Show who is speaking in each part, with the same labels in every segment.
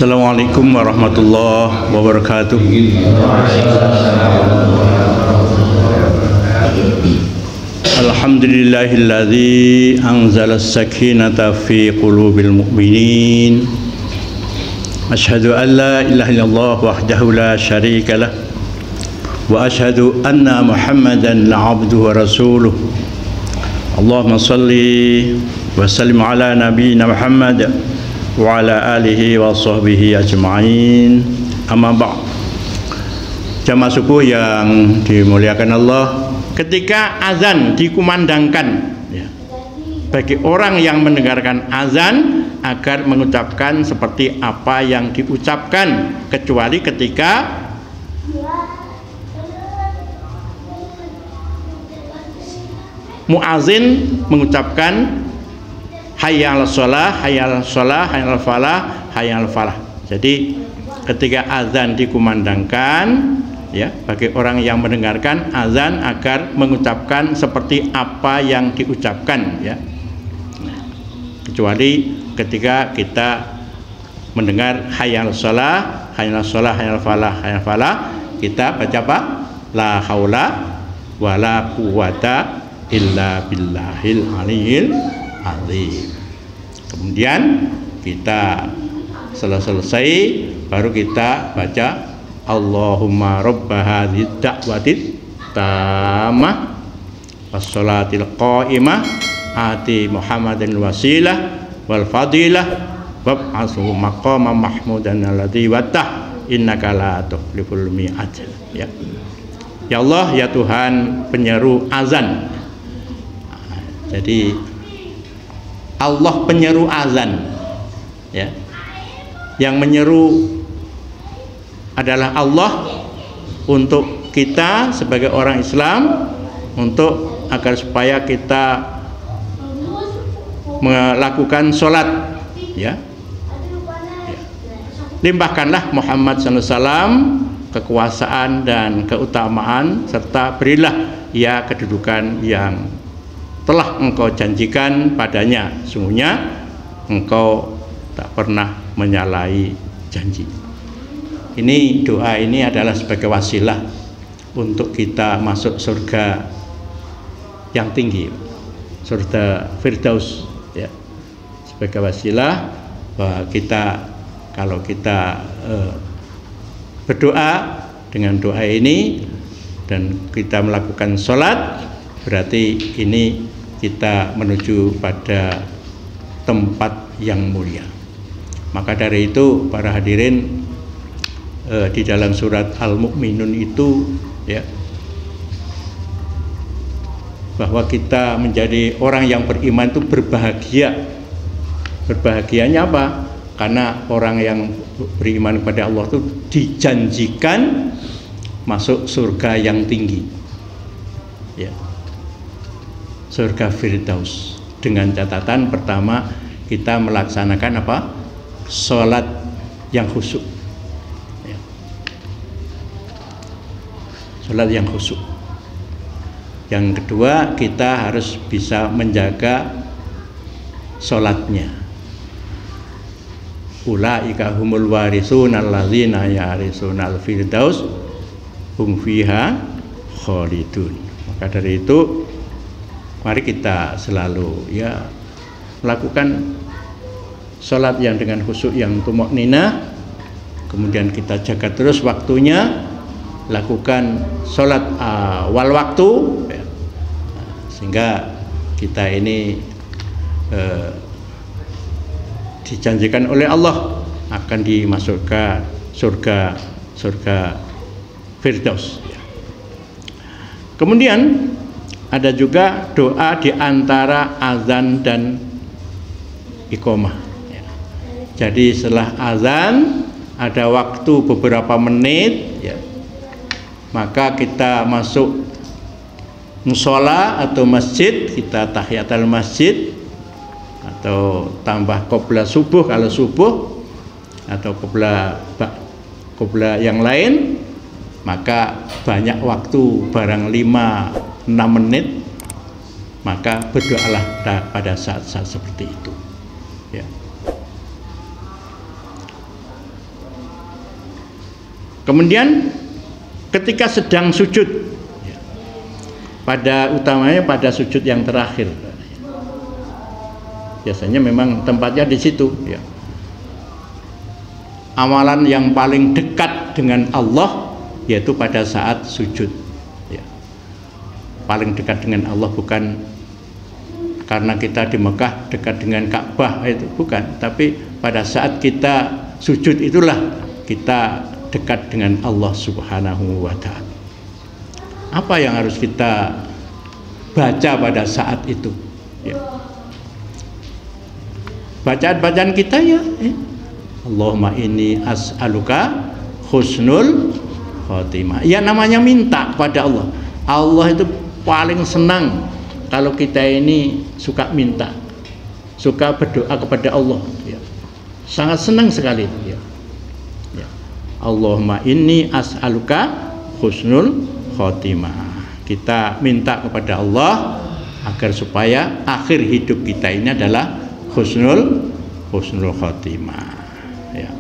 Speaker 1: Assalamualaikum warahmatullahi wabarakatuh. Alhamdulillahilladzi anzala as-sakinata fi qulubil mu'minin. Asyhadu an la ilaha illallah wahdahu la syarika lah wa asyhadu anna Muhammadan abduhu wa rasuluh. Allahumma shalli wa sallim ala nabiyyina Muhammad wa ala alihi wa sahbihi ajma'in. Amma ba'd. Jamaah subuh yang dimuliakan Allah, ketika azan dikumandangkan ya, bagi orang yang mendengarkan azan agar mengucapkan seperti apa yang diucapkan, kecuali ketika muazin mengucapkan hayya 'alas shalah, hayya 'alas shalah, hayya 'alal falah, hayya 'alal falah. Jadi ketika azan dikumandangkan ya, bagi orang yang mendengarkan azan agar mengucapkan seperti apa yang diucapkan ya. Kecuali ketika kita mendengar hayya 'alas shalah, hayya 'alas shalah, hayya 'alal falah, hayya 'alal falah, kita baca apa? La haula wala quwata illa billahil aliyil azim. Kemudian kita selesai baru kita baca Allahumma rabba hadhihi da'watit tamah wassalatil qa'imah ati Muhammadin wasilah wal fadilah wab'athu maqama mahmudan alladhi wattah innaka la tukhliful mi'ad ya. Ya Allah, ya Tuhan penyeru azan. Jadi Allah penyeru azan ya. Yang menyeru adalah Allah untuk kita sebagai orang Islam, untuk agar supaya kita melakukan sholat ya. Limpahkanlah Muhammad SAW kekuasaan dan keutamaan, serta berilah ia kedudukan yang telah engkau janjikan padanya. Sungguhnya engkau tak pernah menyalahi janji. Ini doa ini adalah sebagai wasilah untuk kita masuk surga yang tinggi, surga Firdaus ya. Sebagai wasilah bahwa kita, kalau kita berdoa dengan doa ini dan kita melakukan sholat, berarti ini kita menuju pada tempat yang mulia. Maka dari itu para hadirin, di dalam surat Al-Mu'minun itu ya, bahwa kita menjadi orang yang beriman itu berbahagia. Berbahagianya apa? Karena orang yang beriman kepada Allah itu dijanjikan masuk surga yang tinggi ya, surga Firdaus, dengan catatan pertama kita melaksanakan apa? Sholat yang khusyuk ya. Sholat yang khusyuk. Yang kedua, kita harus bisa menjaga sholatnya. Ulaika humul warithuna alladzina yarisunal firdaus hum fiha khalidun. Maka dari itu mari kita selalu ya melakukan sholat yang dengan khusyuk, yang tumakninah. Kemudian kita jaga terus waktunya, lakukan sholat awal waktu ya. Sehingga kita ini dijanjikan oleh Allah akan dimasukkan surga Firdaus ya. Kemudian ada juga doa di antara azan dan iqomah ya. Jadi setelah azan ada waktu beberapa menit ya, maka kita masuk musola atau masjid, kita tahiyatul masjid atau tambah qobla subuh kalau subuh, atau qobla yang lain, maka banyak waktu, barang 5-6 menit, maka berdoalah pada saat-saat seperti itu ya. Kemudian ketika sedang sujud, utamanya pada sujud yang terakhir, biasanya memang tempatnya di situ, ya. Amalan yang paling dekat dengan Allah yaitu pada saat sujud, ya. Paling dekat dengan Allah bukan karena kita di Mekah dekat dengan Ka'bah, itu bukan, tapi pada saat kita sujud itulah kita dekat dengan Allah Subhanahu wa ta'ala. Apa yang harus kita baca pada saat itu, ya. Bacaan-bacaan kita, ya, Allahumma inni as'aluka husnul khotimah. Ya, namanya minta pada Allah. Allah itu paling senang kalau kita ini suka minta, suka berdoa kepada Allah, ya. Sangat senang sekali, ya. Ya. Allahumma inni as'aluka husnul khotimah. Kita minta kepada Allah agar supaya akhir hidup kita ini adalah husnul khotimah, ya.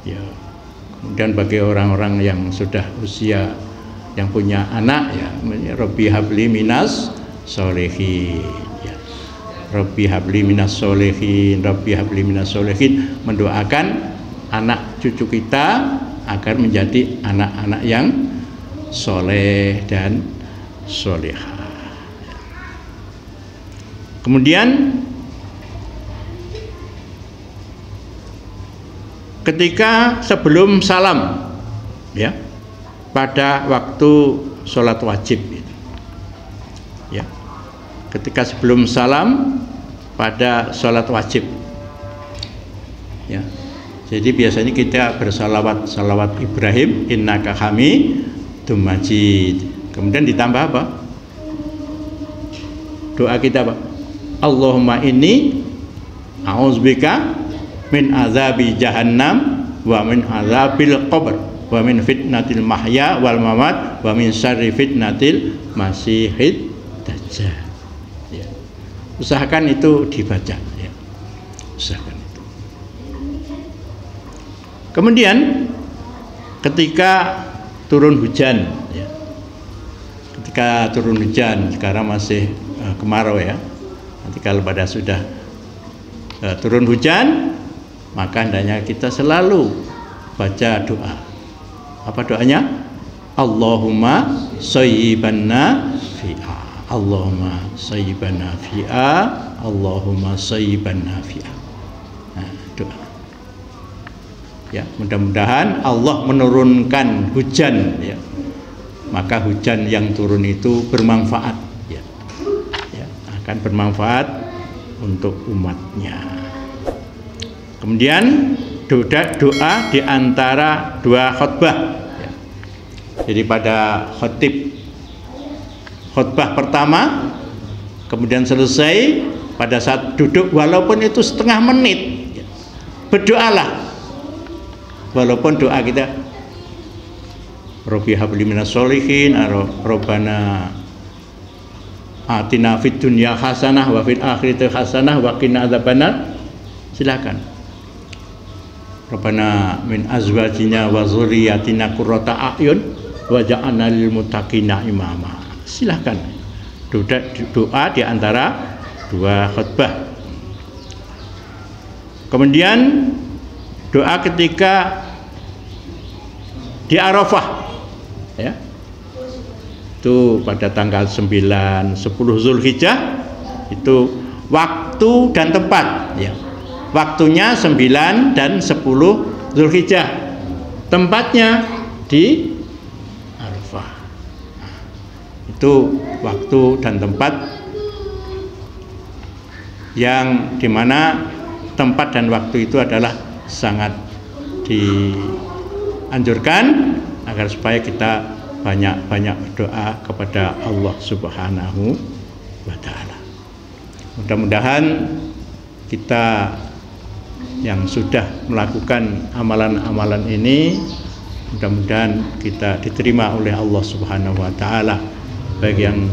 Speaker 1: Ya. Kemudian bagi orang-orang yang sudah usia, yang punya anak, ya, Rabbi habli minas solehin, ya. Rabbi habli minas solehin, Rabbi habli minas solehin, mendoakan anak cucu kita agar menjadi anak-anak yang soleh dan solehah. Kemudian ketika sebelum salam, ya, pada waktu sholat wajib, ya, ketika sebelum salam pada sholat wajib, ya. Jadi biasanya kita bersalawat Ibrahim, innaka hamidum majid. Kemudian ditambah apa? Doa kita apa? Allahumma inni a'udzubika min azabi jahannam wa min azabil qabr wa min fitnatil mahya wal mamat wa min syarri fitnatil masihid dajjal, ya. Usahakan itu dibaca, ya. Usahakan itu. Kemudian ketika turun hujan, ya. Ketika turun hujan, sekarang masih kemarau, ya. Nanti kalau pada sudah turun hujan, maka hendaknya kita selalu baca doa. Apa doanya? Allahumma shayyiban nafi'a, Allahumma shayyiban nafi'a, Allahumma shayyiban nafi'a. Nah, doa. Ya, mudah-mudahan Allah menurunkan hujan, ya. Maka hujan yang turun itu bermanfaat, ya. Ya, akan bermanfaat untuk umatnya. Kemudian doa di antara dua khutbah, ya. Jadi pada khutbah pertama, kemudian selesai, pada saat duduk, walaupun itu setengah menit, ya, berdoalah. Walaupun doa kita Rabbi habli minas sholihin, Rabbana atina fid dunya hasanah wa fil akhirati hasanah wa qina adzabannar, silakan. Rabbana min azwajina wa dzurriyyatina qurrata a'yun waj'alna lil muttaqina imama. Silakan. Doa di antara dua khutbah. Kemudian doa ketika di Arafah, ya. Itu pada tanggal 9, 10 Zulhijjah, itu waktu dan tempat, ya. Waktunya 9 dan 10 Zulhijjah, tempatnya di Arafah. Nah, itu waktu dan tempat yang dimana tempat dan waktu itu adalah sangat dianjurkan agar supaya kita banyak-banyak berdoa kepada Allah Subhanahu wa ta'ala. Mudah-mudahan kita yang sudah melakukan amalan-amalan ini, mudah-mudahan kita diterima oleh Allah Subhanahu wa ta'ala, baik yang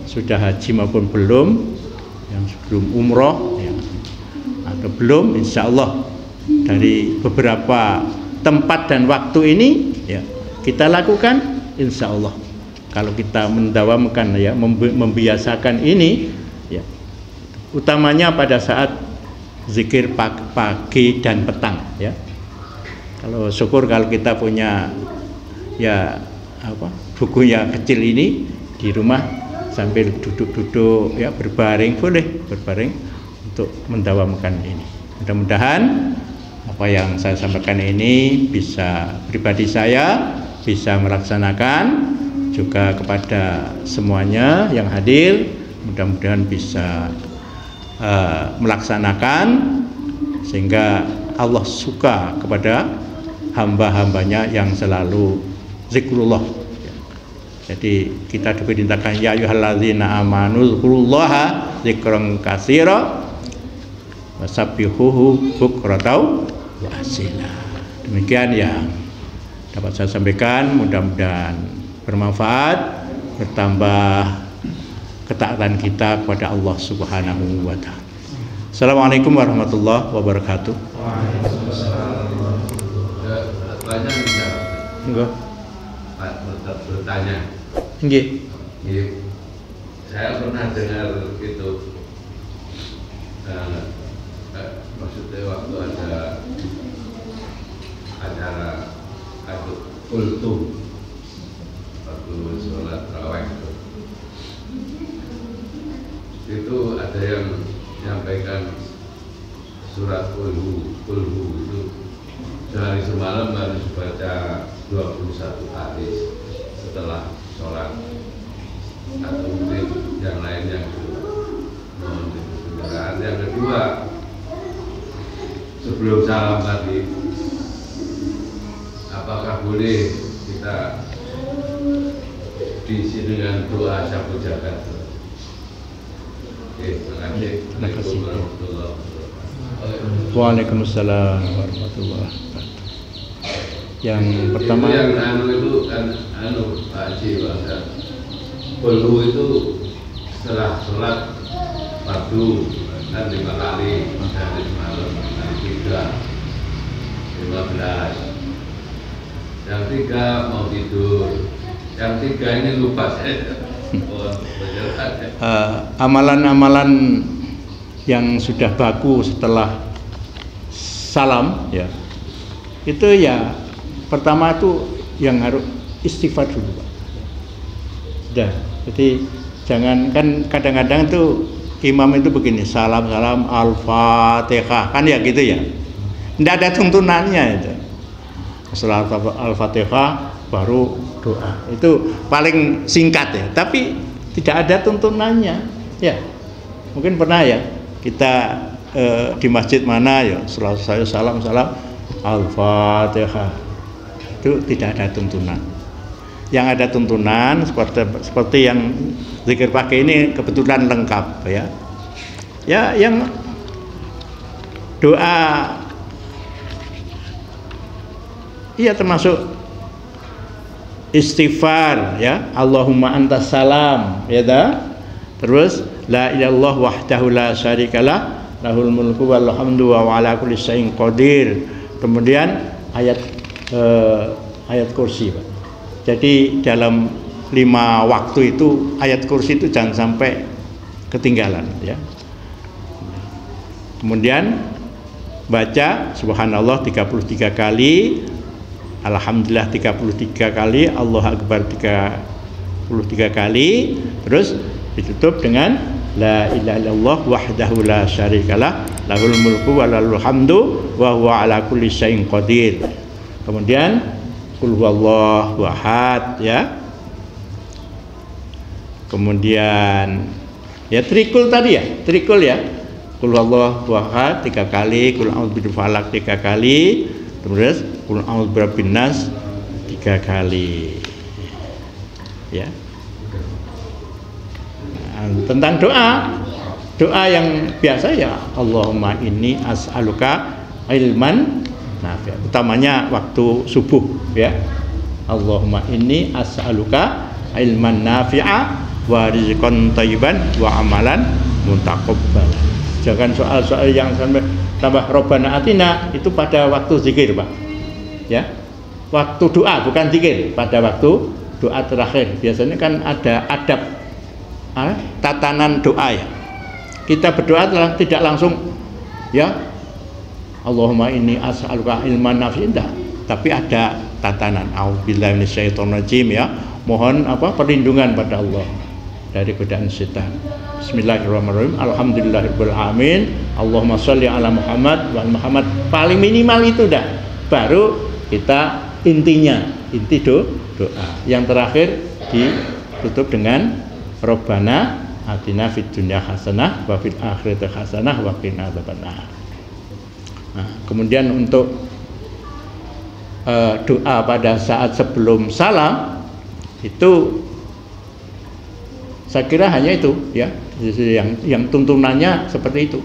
Speaker 1: sudah haji maupun belum, yang sebelum umroh, ya, atau belum, insya Allah dari beberapa tempat dan waktu ini ya kita lakukan, insya Allah kalau kita mendawamkan ya, membiasakan ini ya, utamanya pada saat zikir pagi dan petang ya. Kalau syukur kalau kita punya ya bukunya kecil ini di rumah sambil duduk-duduk ya, berbaring, boleh berbaring untuk mendawamkan ini. Mudah-mudahan apa yang saya sampaikan ini bisa pribadi saya bisa melaksanakan, juga kepada semuanya yang hadir mudah-mudahan bisa melaksanakan sehingga Allah suka kepada hamba-hambanya yang selalu zikrullah. Jadi kita diperintahkan ya ayyuhalladzina amanu dzkurullaha dzikran katsira wasabbihuhu bukratan wa asila. Demikian yang dapat saya sampaikan, mudah-mudahan bermanfaat, bertambah ketaatan kita kepada Allah Subhanahu wa taala. Assalamualaikum warahmatullahi wabarakatuh.
Speaker 2: Banyak
Speaker 1: Enggak.
Speaker 2: Pak bertanya.
Speaker 1: Nggih.
Speaker 2: Saya pernah dengar itu maksudnya waktu ada acara kultum waktu sholat tarawih itu ada yang menyampaikan surat kulhu itu sehari semalam harus baca 21 hadis setelah sholat, atau mungkin yang lain yang mohon kendaraan. Yang kedua, sebelum salam tadi, apakah boleh kita diisi dengan doa syafaat jagat? Oke, terima kasih.
Speaker 1: Waalaikumsalam warahmatullahi wabarakatuh. Yang pertama
Speaker 2: itu yang itu kan Pak Haji bahasa Kulhu itu setelah sholat fardu kan 5 kali dari malam hari 15. Yang 3 mau tidur, yang 3 ini lupa saya.
Speaker 1: Amalan-amalan yang sudah baku setelah salam ya, itu ya pertama itu yang harus istighfar dulu Pak. Sudah, jadi jangan, kan kadang-kadang tuh imam itu begini, salam al-fatihah kan ya gitu ya, tidak ada tuntunannya itu. Setelah al-fatihah baru doa, itu paling singkat ya, tapi tidak ada tuntunannya ya. Mungkin pernah ya kita di masjid mana ya, setelah saya salam al-fatihah, itu tidak ada tuntunan. Yang ada tuntunan seperti yang zikir pagi ini kebetulan lengkap ya. Ya, yang doa iya termasuk istighfar ya, Allahumma antas salam ya dah. Terus la ilallah wahdahu la syarikalah lahul mulku wal hamdu wa ala kulli syai'in qadir. Kemudian ayat kursi Pak. Jadi dalam 5 waktu itu ayat kursi itu jangan sampai ketinggalan ya. Kemudian baca subhanallah 33 kali, alhamdulillah 33 kali, Allahu akbar 33 kali, terus ditutup dengan la ilaha illallah wahdahu la syarikalah lahul mulku wa lahul hamdu wa huwa ala kulli syai'in qadir. Kemudian qul huwallahu ahad ya. Kemudian ya trikul tadi ya, trikul ya. Qul huwallahu ahad 3 kali, qul a'udzu birabbil falaq 3 kali, terus qul a'udzu birabbin nas 3 kali. Ya. Nah, tentang doa yang biasa ya, Allahumma inni as'aluka ilman nafi', utamanya waktu subuh ya, Allahumma inni as'aluka ilman nafi'a wa rizqan thayyiban wa amalan muntaqabbalan. Jangan soal-soal yang sampai tambah Rabbana atina itu pada waktu zikir Pak ya. Waktu doa bukan zikir, pada waktu doa terakhir biasanya kan ada adab tatanan doa ya. Kita berdoa tidak langsung ya Allahumma inni as'aluka ilman nafi'in, tapi ada tatanan a'udzubillahi minasyaitonirrajim ya. Mohon perlindungan pada Allah dari godaan setan. Bismillahirrahmanirrahim. Alhamdulillahirabbil alamin. Allahumma sholli ala Muhammad wa Muhammad. Paling minimal itu dah. Baru kita inti doa. Yang terakhir ditutup dengan Rabbana atina fid dunya hasanah wa fil akhirati hasanah wa qina adzabannar. Nah, kemudian untuk doa pada saat sebelum salam itu saya kira hanya itu ya, yang tuntunannya seperti itu.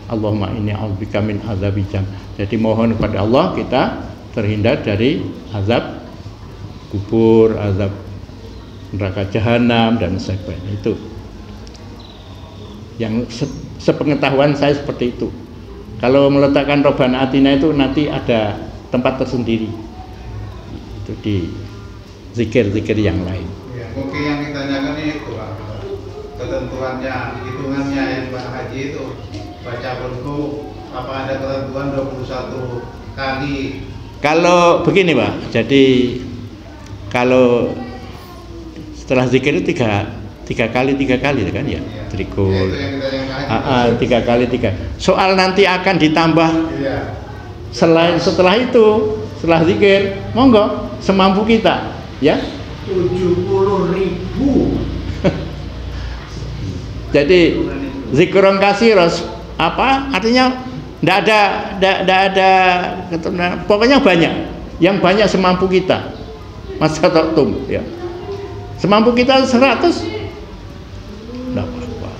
Speaker 1: Allahumma inni a'udzubika min adzabil jahannam. Jadi mohon kepada Allah kita terhindar dari azab kubur, azab neraka jahanam dan sebagainya. Itu yang sepengetahuan saya seperti itu. Kalau meletakkan Robbana Atina itu nanti ada tempat tersendiri, itu di zikir-zikir yang lain.
Speaker 3: Ya, mungkin yang ditanyakan itu Pak, ketentuannya, hitungannya yang Pak Haji itu baca berku, apa ada ketentuan 21 kali?
Speaker 1: Kalau begini Pak, jadi kalau setelah zikir itu tiga kali kan ya, trikul. Tiga kali. Soal nanti akan ditambah setelah itu, setelah zikir, monggo semampu kita, ya.
Speaker 3: 70.000.
Speaker 1: Jadi zikron kasiros artinya tidak ada pokoknya banyak, yang banyak semampu kita. Masyatum ya. Semampu kita 100 tidak apa-apa.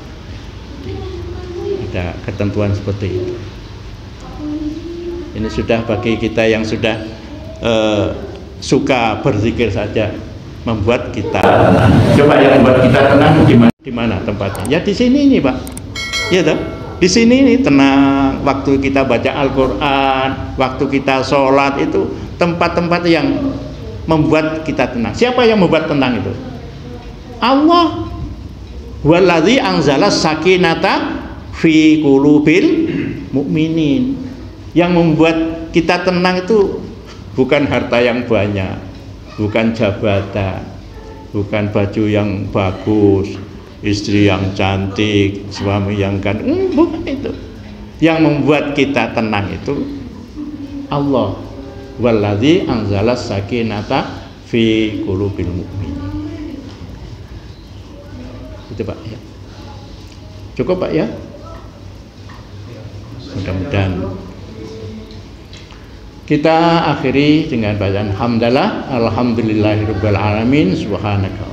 Speaker 1: Ada ketentuan seperti itu. Ini sudah bagi kita yang sudah suka berzikir saja, membuat kita coba yang membuat kita tenang di mana tempatnya? Ya di sini nih Pak. Ya toh? Di sini nih tenang. Waktu kita baca Al-Qur'an, waktu kita sholat, itu tempat-tempat yang membuat kita tenang. Siapa yang membuat tenang itu? Allah. Waladzi anzala sakinata fi qulubil mu'minin. Yang membuat kita tenang itu bukan harta yang banyak, bukan jabatan, bukan baju yang bagus, istri yang cantik, suami yang ganteng, bukan itu. Yang membuat kita tenang itu Allah. Waladzi anzala sakinata fi qulubil mu'minin. Itu Pak ya. Cukup Pak ya. Mudah-mudahan kita akhiri dengan bacaan hamdalah, alhamdulillahirabbil alamin, subhanaka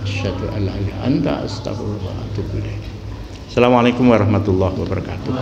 Speaker 1: asyhadu an la ilaha illa anta astaghfiruka wa atubu ilaik. Assalamualaikum warahmatullahi wabarakatuh.